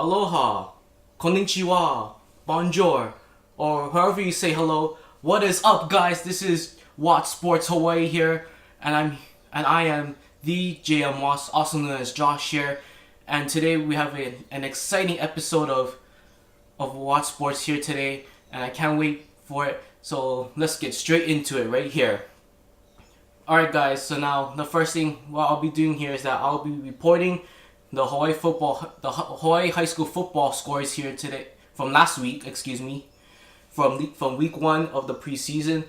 aloha, konnichiwa, bonjour, or however you say hello. What is up, guys? This is Wats Sports Hawaii here, and I am the JM Wats, also known as Josh here. And today we have an exciting episode of Wats Sports here today, and I can't wait for it. So let's get straight into it right here. Alright guys, so now the first thing what I'll be doing here is that I'll be reporting the Hawaii high school football scores here today from last week, from week 1 of the preseason,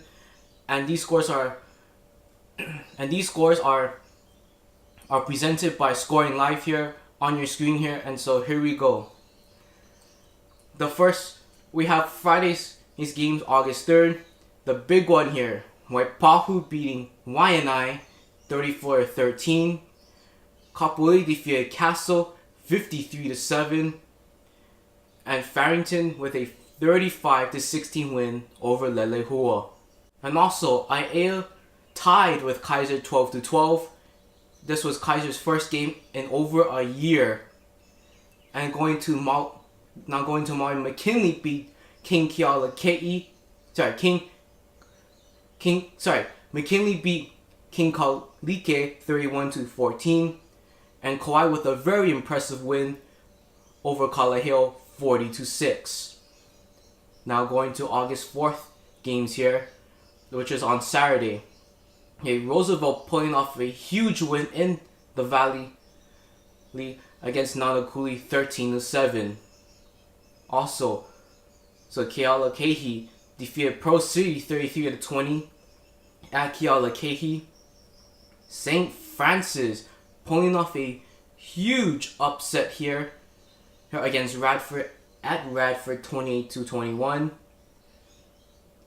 and these scores are presented by Scoring Live here on your screen here. And so here we go. The first, we have Friday's games, August 3rd. The big one here, Punahou beating Waianae 34-13. Kapolei defeated Castle 53-7. And Farrington with a 35-16 win over Lelehua. And also, Aiea tied with Kaiser 12-12. This was Kaiser's first game in over a year. And Maui, McKinley beat McKinley beat King Kalike 31-14. And Kauai with a very impressive win over Kalaheo 40-6. Now going to August 4th games here, which is on Saturday. Roosevelt pulling off a huge win in the Valley League against Nanakuli 13-7. Also, so Kealakahi defeated Pro City 33-20 at Kealakahi. St. Francis pulling off a huge upset here against Radford at Radford 28-21.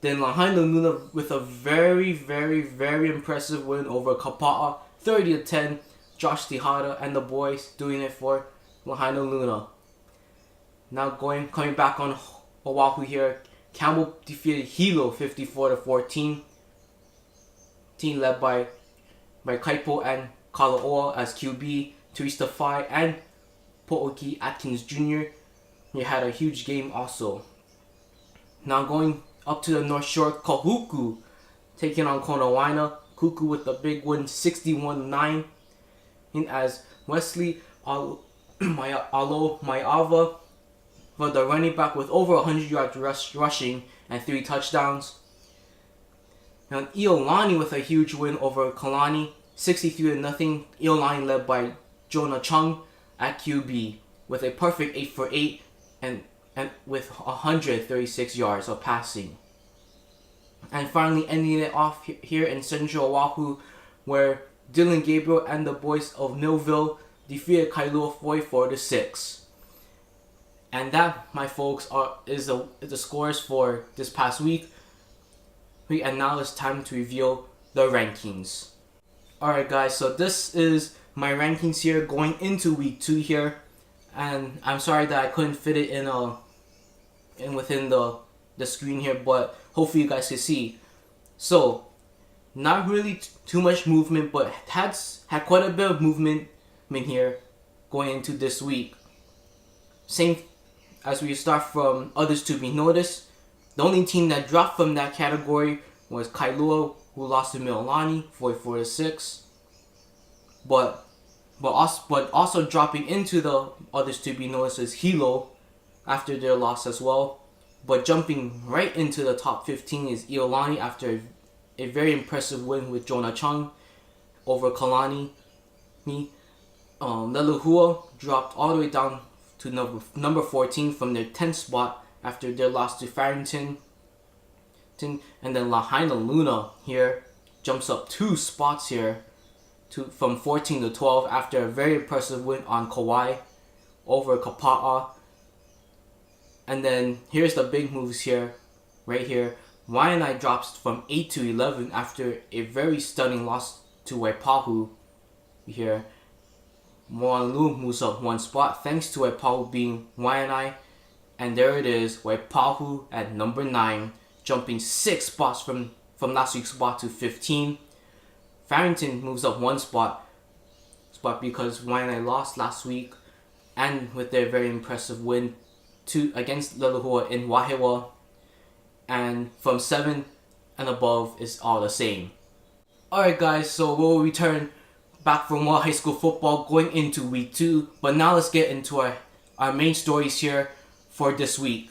Then Lahaina Luna with a very, very, very impressive win over Kapa'a 30-10. Josh Tejada and the boys doing it for Lahaina Luna. Now coming back on Oahu here, Campbell defeated Hilo 54-14. Team led by Kaipo and Kalaoa as QB, Teresa Fai and Po'oki Atkins Jr. He had a huge game also. Now going up to the North Shore, Kahuku taking on Konawaina. Kuku with a big win, 61-9. And as Wesley Maiava, for the running back with over 100 yards rushing and 3 touchdowns. Now Iolani with a huge win over Kalani, 63-0. Iolani led by Jonah Chung at QB with a perfect 8 for 8 and with 136 yards of passing. And finally ending it off here in Central Oahu, where Dylan Gabriel and the boys of Millville defeated Kailua 44-6. And that, my folks, is the scores for this past week. And now it's time to reveal the rankings. Alright guys, so this is my rankings here going into week 2 here. And I'm sorry that I couldn't fit it in within the screen here, but hopefully you guys can see. So, not really too much movement, but had quite a bit of movement here going into this week. Same as we start from others to be noticed. The only team that dropped from that category was Kailua, who lost to Mililani 44-6. But also dropping into the others to be noticed is Hilo after their loss as well. But jumping right into the top 15 is Iolani after a very impressive win with Jonah Chung over Kalani. Lelehua dropped all the way down to number 14 from their 10th spot after their loss to Farrington. And then Lahaina Luna here jumps up 2 spots here from 14 to 12 after a very impressive win on Kauai over Kapa'a. And then here's the big moves here, right here. Waianae drops from 8 to 11 after a very stunning loss to Waipahu here. Moanalua moves up 1 spot thanks to Waipahu being Waianae. And there it is, Waipahu at number 9, jumping 6 spots from last week's spot to 15. Farrington moves up 1 spot because Waianae lost last week. and with their very impressive win against Lelehua in Wahiwa. And from 7 and above is all the same. Alright guys, so we'll return back from high school football going into week 2. But now let's get into our main stories here for this week.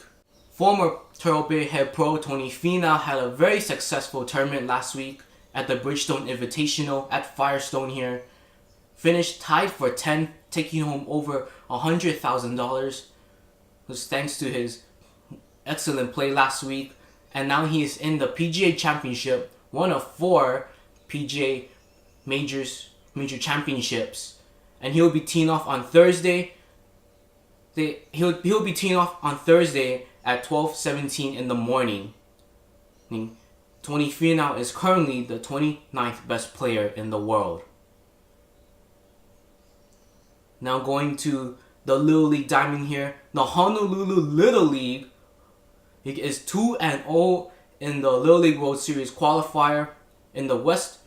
Former Turtle Bay head pro Tony Finau had a very successful tournament last week at the Bridgestone Invitational at Firestone here. Finished tied for 10th, taking home over $100,000. Was thanks to his excellent play last week. And now he is in the PGA Championship, one of 4 PGA major championships. And he'll be teeing off on Thursday. He'll be teeing off on Thursday at 12:17 in the morning. Tony Finau is currently the 29th best player in the world. Now going to the Little League Diamond here. The Honolulu Little League is 2-0 in the Little League World Series qualifier in the West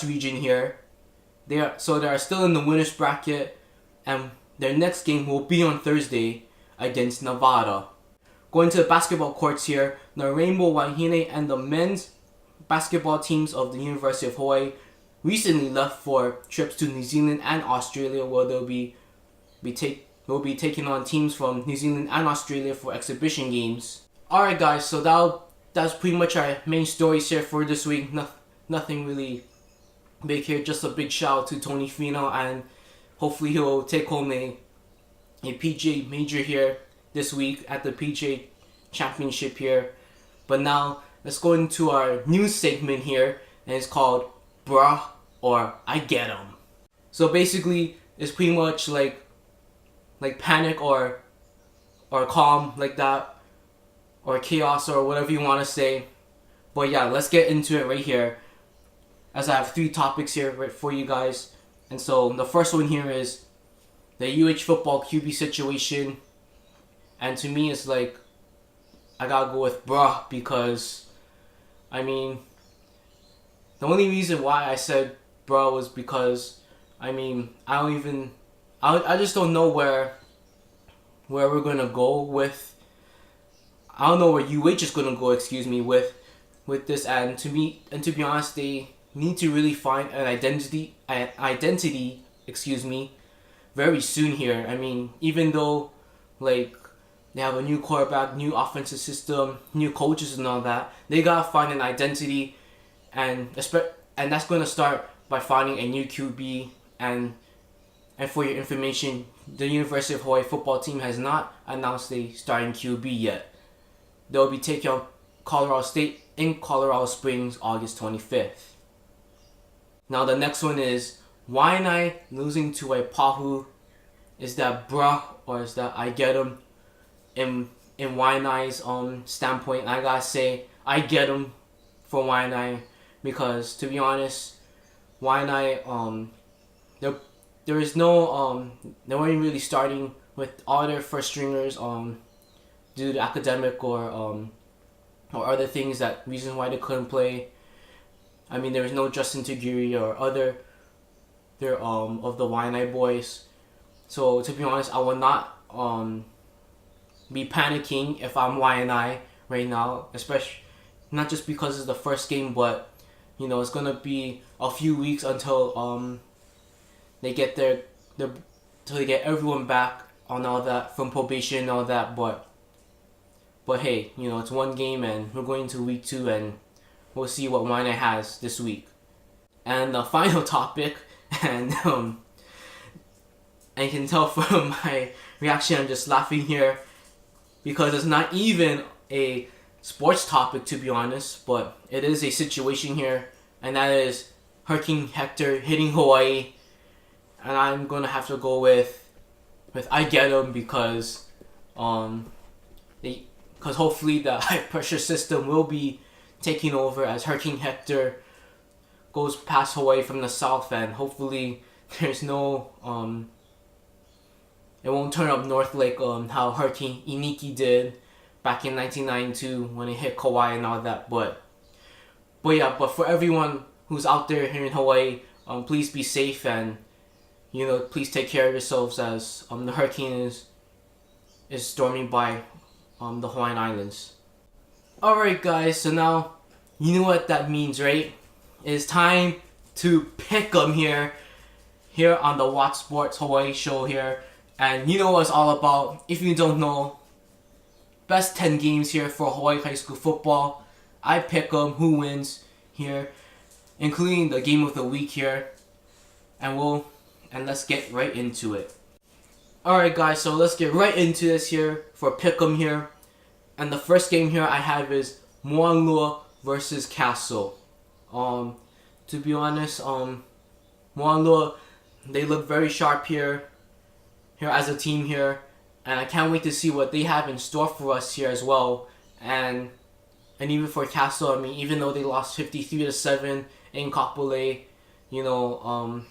region here. They are still in the winners bracket, and their next game will be on Thursday against Nevada. Going to the basketball courts here, the Rainbow Wahine and the men's basketball teams of the University of Hawaii recently left for trips to New Zealand and Australia, where they'll be taking on teams from New Zealand and Australia for exhibition games. Alright guys, so that's pretty much our main stories here for this week. Nothing really big here, just a big shout out to Tony Finau, and hopefully he'll take home a PGA major here this week at the PGA Championship here. But now let's go into our news segment here, and it's called Bruh or I Get 'Em. So basically it's pretty much like panic or calm, like that, or chaos, or whatever you want to say. But yeah, let's get into it right here, as I have 3 topics here right for you guys. And so the first one here is the UH football QB situation. And to me, it's like, I gotta go with bruh, because I mean, the only reason why I said bruh was because I just don't know where we're gonna go with. I don't know where UH is gonna go, with this. And to be honest, they need to really find an identity, very soon here. I mean, even though like they have a new quarterback, new offensive system, new coaches and all that, they gotta find an identity, and that's gonna start by finding a new QB. And for your information, the University of Hawaii football team has not announced a starting QB yet. They'll be taking on Colorado State in Colorado Springs August 25th. Now the next one is Waianae losing to a Pahu. Is that bruh or is that I get 'em? In Waianae's standpoint, I gotta say I get 'em for Waianae, because to be honest, Waianae there is no they weren't really starting with all their first stringers due to academic or other things, that reason why they couldn't play. I mean, there was no Justin Tagiri or other of the Waianae boys. So to be honest, I will not be panicking if I'm Waianae right now, especially not just because it's the first game, but you know, it's gonna be a few weeks until they get till they get everyone back on all that from probation and all that. But hey, you know, it's one game and we're going to week 2, and we'll see what Waianae has this week. And the final topic, and you can tell from my reaction, I'm just laughing here, because it's not even a sports topic, to be honest, but it is a situation here, and that is Hurricane Hector hitting Hawaii. And I'm gonna have to go with I get 'em, because hopefully the high pressure system will be taking over as Hurricane Hector goes past Hawaii from the south, and hopefully there's no it won't turn up north like how Hurricane Iniki did back in 1992 when it hit Kauai and all that. But for everyone who's out there here in Hawaii, please be safe, and please take care of yourselves as the hurricane is storming by the Hawaiian Islands. Alright guys, so now you know what that means, right? It's time to pick 'em here on the Wats Sports Hawaii show here. And you know what it's all about. If you don't know, best 10 games here for Hawaii high school football. I pick 'em who wins here, including the game of the week here. And let's get right into it. Alright guys, so let's get right into this here for pick 'em here. And the first game here I have is Moanalua versus Castle. To be honest, Moanalua, they look very sharp here as a team here, and I can't wait to see what they have in store for us here as well. And even for Castle, I mean, even though they lost 53-7 in Kapolei, I'm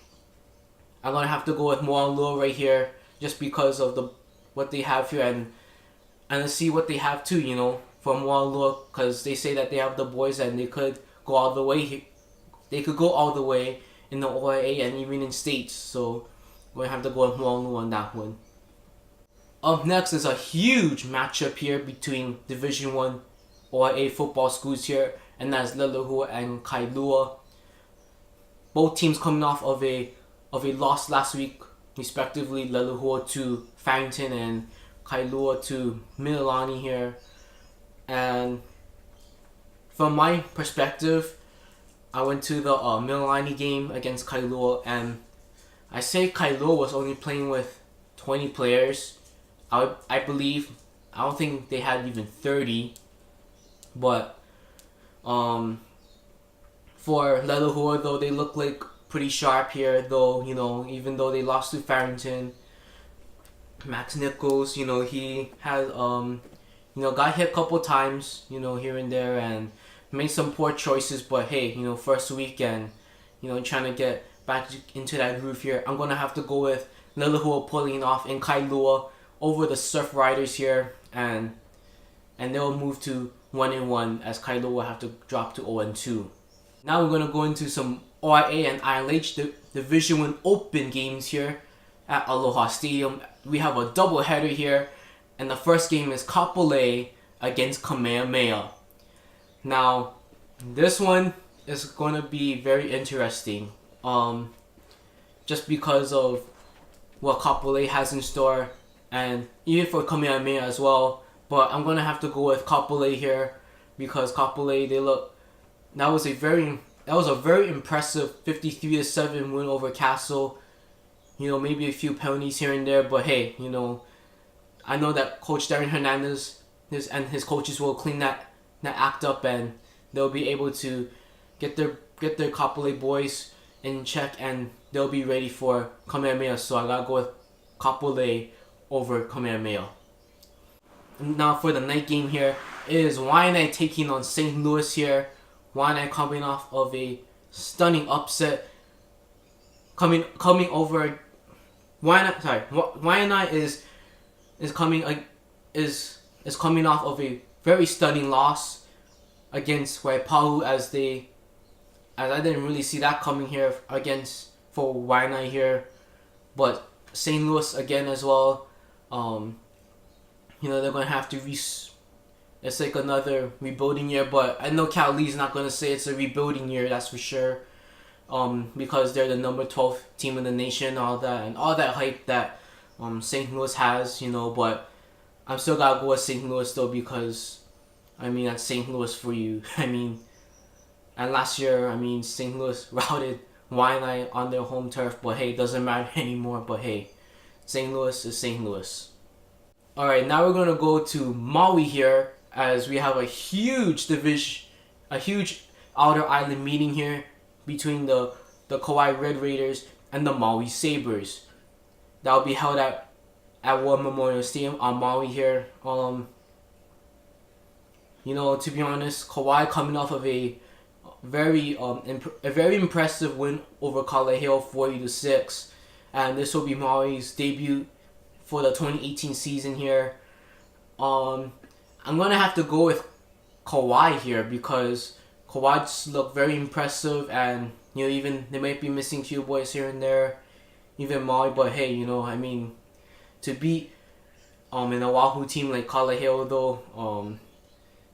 gonna have to go with Moanalua right here just because of what they have here, and let's see what they have too, from Moanalua, because they say that they have the boys and they could go all the way. They could go all the way in the OIA and even in states. So we're gonna have to go with Moanalua on that one. Up next is a huge matchup here between Division 1 OIA football schools here, and that's Lelehua and Kailua. Both teams coming off of a loss last week, respectively. Lelehua to Farrington and Kailua to Mililani here. And from my perspective, I went to the Mililani game against Kailua, and I say Kailua was only playing with 20 players. I believe, I don't think they had even 30. But for Lelehua though, they look like pretty sharp here though, even though they lost to Farrington. Max Nichols, he had got hit a couple times, here and there, and made some poor choices, but hey, first week and, trying to get back into that groove here. I'm going to have to go with Lelehua pulling off in Kailua over the Surf Riders here, and they'll move to 1-1 as Kailua will have to drop to 0-2. Now we're going to go into some OIA and ILH Division 1 Open games here at Aloha Stadium. We have a double header here, and the first game is Kapolei against Kamehameha. Now, this one is going to be very interesting, just because of what Kapolei has in store, and even for Kamehameha as well. But I'm going to have to go with Kapolei here, because Kapolei, that was a very impressive 53-7 win over Castle. Maybe a few penalties here and there, but hey, I know that Coach Darren Hernandez and his coaches will clean that act up, and they'll be able to get their Kapolei boys in check, and they'll be ready for Kamehameha. So I gotta go with Kapolei over Kamehameha. Now for the night game here, it is Waianae taking on St. Louis here. Waianae coming off of a stunning upset, coming over. Waianae is coming off of a very stunning loss against Waipahu, as I didn't really see that coming here for Waianae here, but St. Louis again as well. They're gonna have to it's like another rebuilding year, but I know Cal Lee's not gonna say it's a rebuilding year, that's for sure. Because they're the number 12 team in the nation, all that hype that St. Louis has, but I'm still gotta go with St. Louis though, because that's St. Louis for you. And last year, St. Louis routed Waianae on their home turf, but hey, it doesn't matter anymore. But hey, St. Louis is St. Louis. Alright, now we're gonna go to Maui here, as we have a huge outer island meeting here between the Kauai Red Raiders and the Maui Sabres. That will be held at War Memorial Stadium on Maui here. To be honest, Kauai coming off of a very impressive win over Kalaheo 40-6, and this will be Maui's debut for the 2018 season here. I'm gonna have to go with Kauai here, because Kauai just look very impressive, and even they might be missing a few boys here and there. even Maui. But hey, I mean, to beat an Oahu team like Kalaheo though,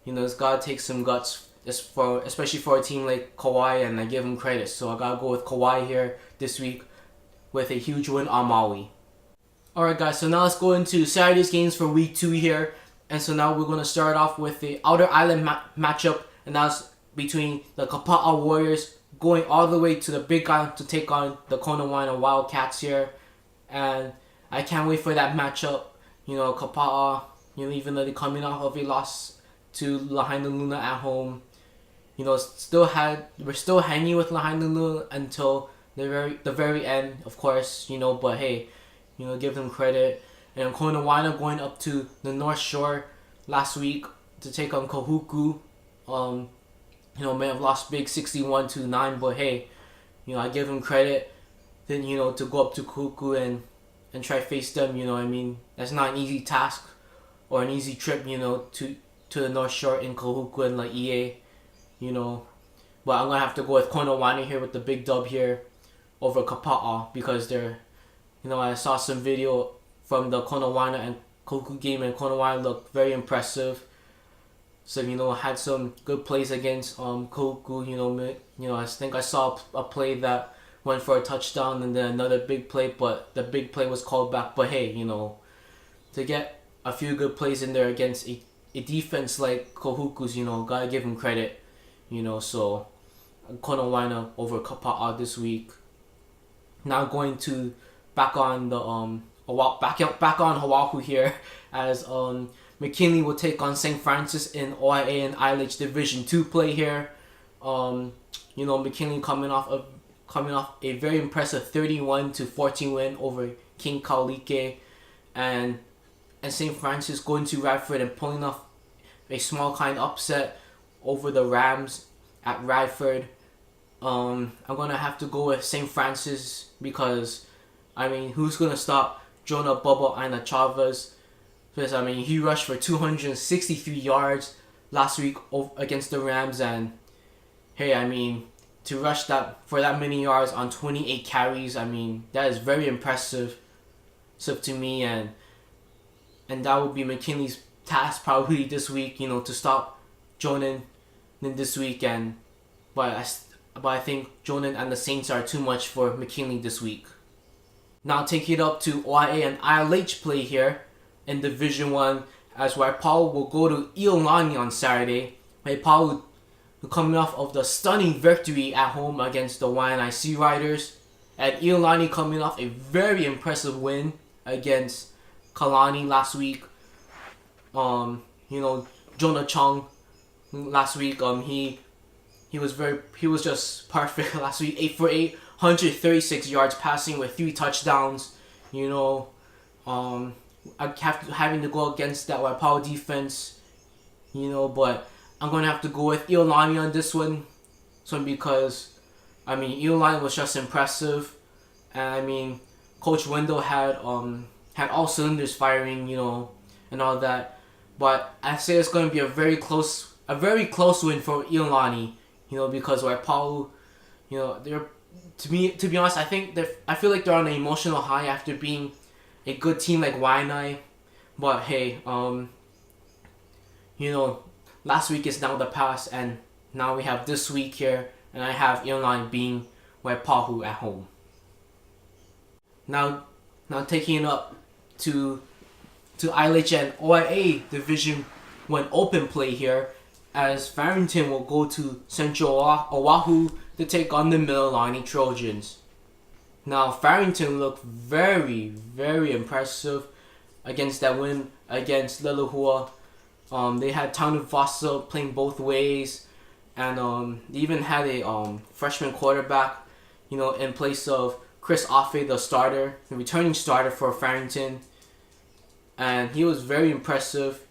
it's gotta take some guts. Especially for a team like Kauai, and I give him credit. So I gotta go with Kauai here this week with a huge win on Maui. Alright guys, so now let's go into Saturday's games for week 2 here. And so now we're going to start off with the Outer Island matchup, and that's between the Kapa'a Warriors going all the way to the Big Island to take on the Konawaina Wildcats here. And I can't wait for that matchup. Kapa'a, even though they're coming off of a loss to Lahaina Luna at home, we're still hanging with Lahaina Luna until the very end, of course, but hey, give them credit. And Konawaina going up to the North Shore last week to take on Kahuku. May have lost big 61-9, but hey, I give them credit. Then, to go up to Kahuku and try to face them, I mean, that's not an easy task or an easy trip, to the North Shore in Kahuku and Laie, But I'm going to have to go with Konawaina here with the big dub here over Kapa'a, because they're, I saw some video from the Konawaina and Kahuku game, and Konawaina looked very impressive. So, had some good plays against Kahuku. I think I saw a play that went for a touchdown, and then another big play, but the big play was called back. But hey, to get a few good plays in there against a defense like Kahuku's, gotta give him credit. So Konawaina over Kapa'a this week. Now going to back on Oahu here, as McKinley will take on St. Francis in OIA and ILH Division 2 play here. McKinley coming off a very impressive 31-14 win over King Kaulike, and St. Francis going to Radford and pulling off a small kind upset over the Rams at Radford. I'm gonna have to go with St. Francis, because I mean, who's gonna stop Jonah Bubba Aina Chavez? Because I mean, he rushed for 263 yards last week against the Rams, and hey, I mean, to rush that for that many yards on 28 carries, I mean, that is very impressive. So to me, and that would be McKinley's task probably this week, to stop Jonan this week, but I think Jonan and the Saints are too much for McKinley this week. Now taking it up to OIA and ILH play here in Division 1, as Waipahu will go to Iolani on Saturday. Waipahu coming off of the stunning victory at home against the Waianae Sea Riders, and Iolani coming off a very impressive win against Kalani last week. Jonah Chung last week, he was just perfect last week. 8 for 8, 136 yards passing with 3 touchdowns. Having to go against that Waipahu defense, but I'm going to have to go with Iolani on this one. Because, I mean, Iolani was just impressive. And, I mean, Coach Wendell had all cylinders firing, and all that. But I say it's going to be a very close win for Iolani, because Waipahu, they're, to be honest, I feel like they're on an emotional high after being a good team like Waianae. But hey, last week is now the past, and now we have this week here, and I have Iolani being Waipahu at home. Now taking it up to ILH and OIA Division 1 open play here, as Farrington will go to Central Oahu to take on the Mililani Trojans. Now, Farrington looked very, very impressive against that win against Lelehua. They had Tanu Fossa playing both ways, and they even had a freshman quarterback, in place of Chris Offe, the returning starter for Farrington. And he was very impressive.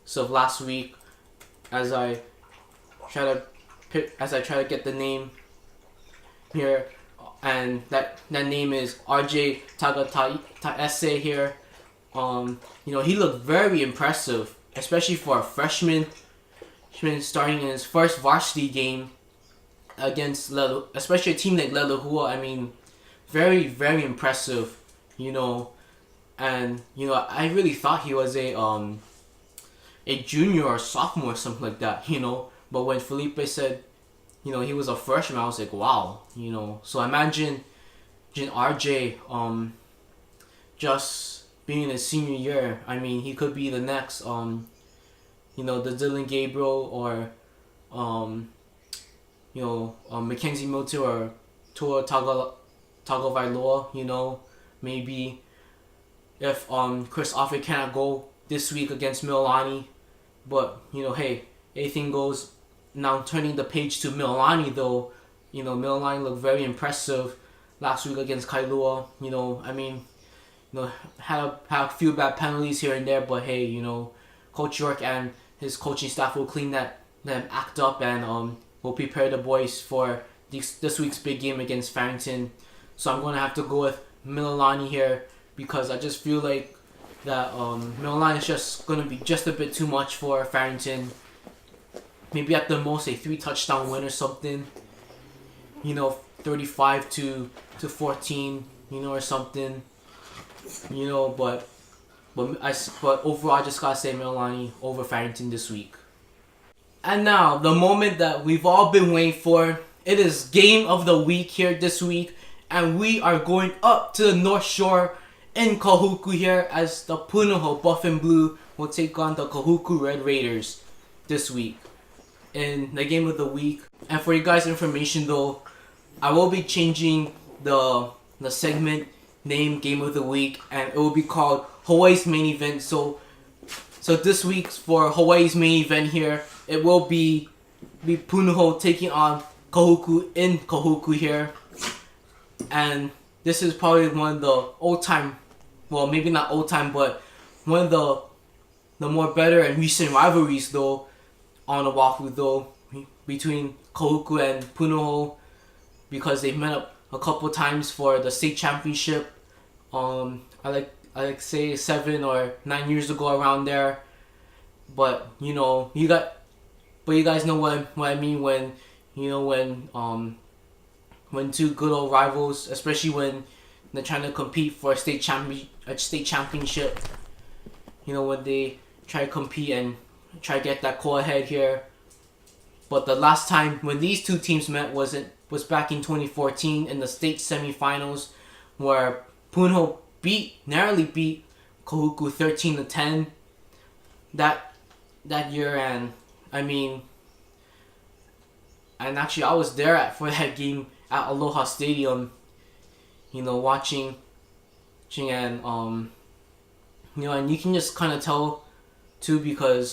So last week, as I try to get the name here, and that name is RJ Tagataese here. He looked very impressive, especially for a freshman starting in his first varsity game against especially a team like Lelehua. I mean, very, very impressive, you know. And I really thought he was a junior or sophomore or something like that, But when Felipe said, he was a freshman, I was like, wow, So imagine RJ just being his senior year. I mean, he could be the next the Dylan Gabriel or Mackenzie Milton or Tua Tagovailoa, maybe if Chris Offutt cannot go this week against Mililani. But, hey, anything goes. Now turning the page to Mililani, though, Mililani looked very impressive last week against Kailua. I mean, had a few bad penalties here and there, but hey, Coach York and his coaching staff will clean them act up and will prepare the boys for this week's big game against Farrington. So I'm going to have to go with Mililani here because I just feel like that Mililani is just going to be just a bit too much for Farrington. Maybe at the most a 3-touchdown win or something. 35 to 14, or something. But overall I just gotta say Mililani over Farrington this week. And now the moment that we've all been waiting for. It is game of the week here this week, and we are going up to the North Shore in Kahuku here as the Punahou Buff and Blue will take on the Kahuku Red Raiders this week in the game of the week. And for you guys' information though, I will be changing the segment name game of the week, and it will be called Hawaii's Main Event. So this week's for Hawaii's main event here, it will be Punahou taking on Kahuku in Kahuku here. And this is probably one of the old time, well maybe not old time, but one of the more better and recent rivalries though on Oahu though between Kahuku and Punahou, because they've met up a couple times for the state championship. I like say 7 or 9 years ago around there. But you guys know what I mean when two good old rivals, especially when they're trying to compete for a state championship. When they try to compete and try to get that call ahead here. But the last time when these two teams met was back in 2014 in the state semifinals, where Punahou narrowly beat Kahuku 13-10 that year. And I mean, and actually I was there for that game at Aloha Stadium, watching and and you can just kind of tell too, because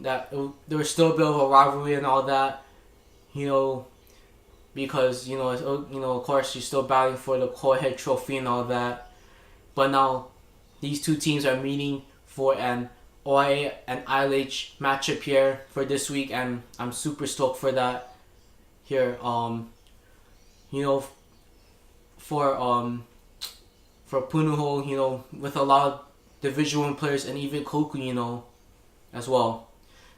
that there was still a bit of a rivalry and all that, because of course you're still battling for the co-head trophy and all that. But now these two teams are meeting for an OIA and ILH matchup here for this week, and I'm super stoked for that here. For Punahou, with a lot of Division 1 players and even Kahuku, as well.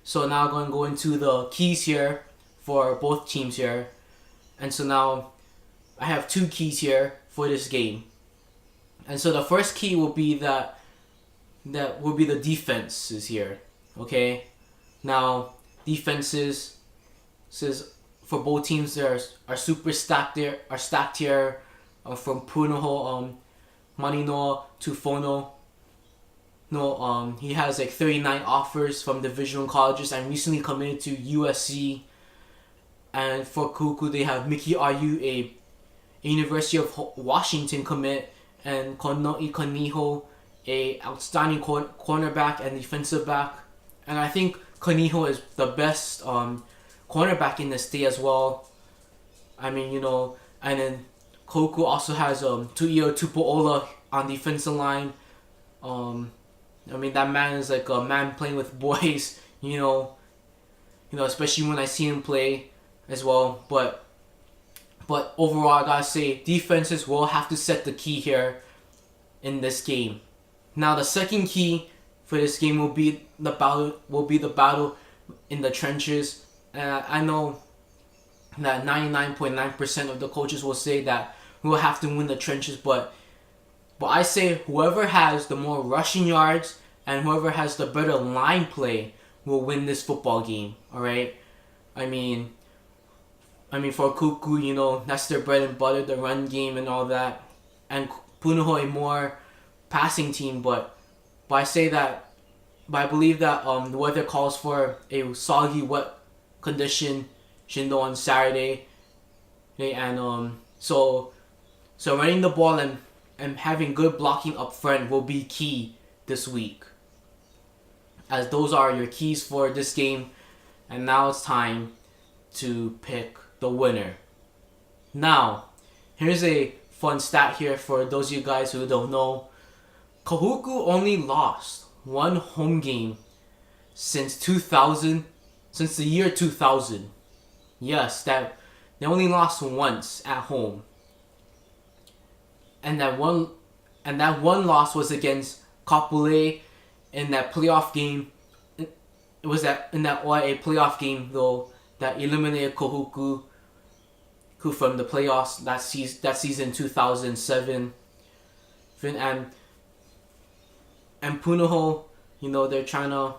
So now I'm going to go into the keys here for both teams here. And so now I have 2 keys here for this game. And so the first key will be that will be the defenses here. Okay? Now defenses for both teams are super stacked here. From Punahou, Maninoa to Fono. He has like 39 offers from Division 1 colleges and recently committed to USC. And for Kahuku, they have Miki Ayu, a University of Washington commit, and Konoi Kaniho, a outstanding cornerback and defensive back. And I think Kaniho is the best cornerback in the state as well. I mean, and then Kahuku also has Tuio Tupuola on defensive line. I mean, that man is like a man playing with boys, especially when I see him play as well. But overall, I gotta say, defenses will have to set the key here in this game. Now, the second key for this game will be the battle in the trenches. I know that 99.9% of the coaches will say that who will have to win the trenches. But I say whoever has the more rushing yards and whoever has the better line play will win this football game. All right. I mean for Kahuku, you know, that's their bread and butter, the run game and all that. And Punahou a more passing team, but I say that, but I believe that the weather calls for a soggy, wet condition on Saturday, and so running the ball and having good blocking up front will be key this week, as those are your keys for this game. And now it's time to pick the winner. Now, here's a fun stat here for those of you guys who don't know. Kahuku only lost one home game since the year 2000. Yes, that they only lost once at home. And that one loss was against Kapolei in that playoff game. It was a playoff game though that eliminated Kahuku from the playoffs that season 2007. And Punahou, you know, they're trying to,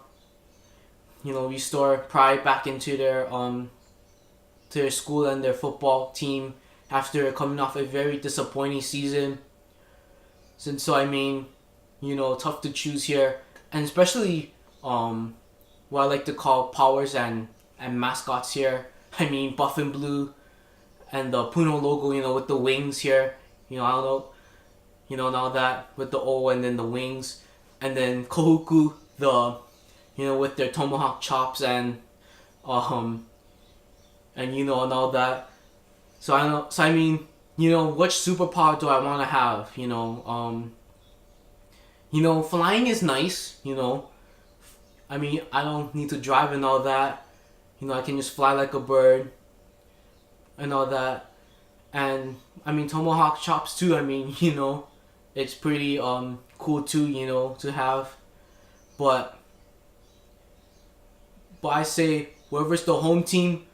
you know, restore pride back into their school and their football team after coming off a very disappointing season. So I mean, you know, tough to choose here, and especially what I like to call powers and mascots here. I mean, buff and blue, and the Punahou logo, you know, with the wings here. You know, I don't know, you know, now that with the O and then the wings, and then Kahuku, you know, with their tomahawk chops and you know, and all that. So I mean, you know, which superpower do I want to have? You know, flying is nice. You know, I mean, I don't need to drive and all that. You know, I can just fly like a bird and all that. And I mean, tomahawk chops too. I mean, you know, it's pretty cool too, you know, to have. But I say whoever's the home team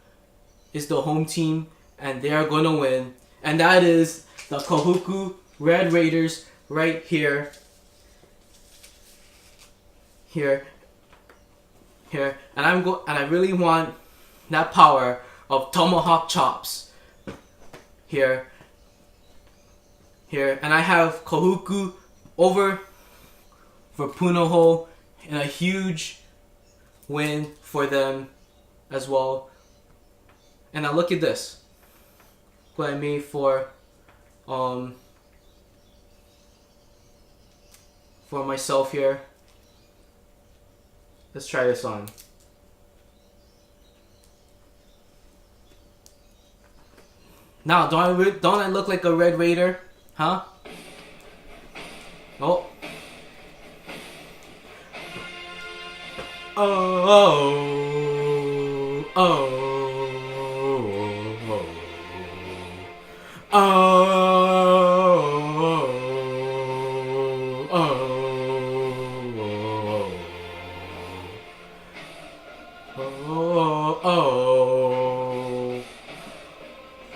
is the home team, and they are gonna win. And that is the Kahuku Red Raiders right here. And I really want that power of tomahawk chops. Here. And I have Kahuku over for Punahou and a huge win for them as well. And now look at this. What I made for myself here. Let's try this on. Now, don't I look like a Red Raider? Huh? Oh.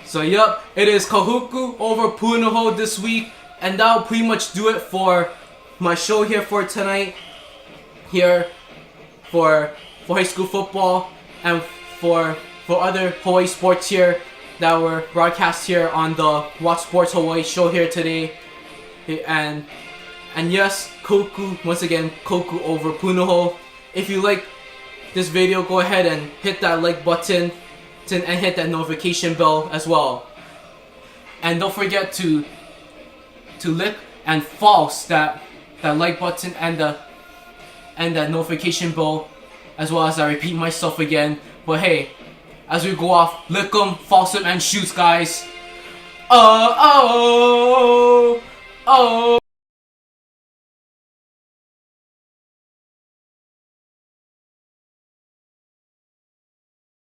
So yep, it is Kahuku over Punahou this week, and that'll pretty much do it for my show here for tonight. Here for high school football and for other Hawaii sports here that were broadcast here on the Wats Sports Hawaii show here today. And yes, Kahuku, once again, Kahuku over Punahou. If you like this video, go ahead and hit that like button and hit that notification bell as well. And don't forget to lick and false that like button and that notification bell, as well as I repeat myself again. But hey, as we go off, lick 'em, false 'em, and shoots, guys. Oh.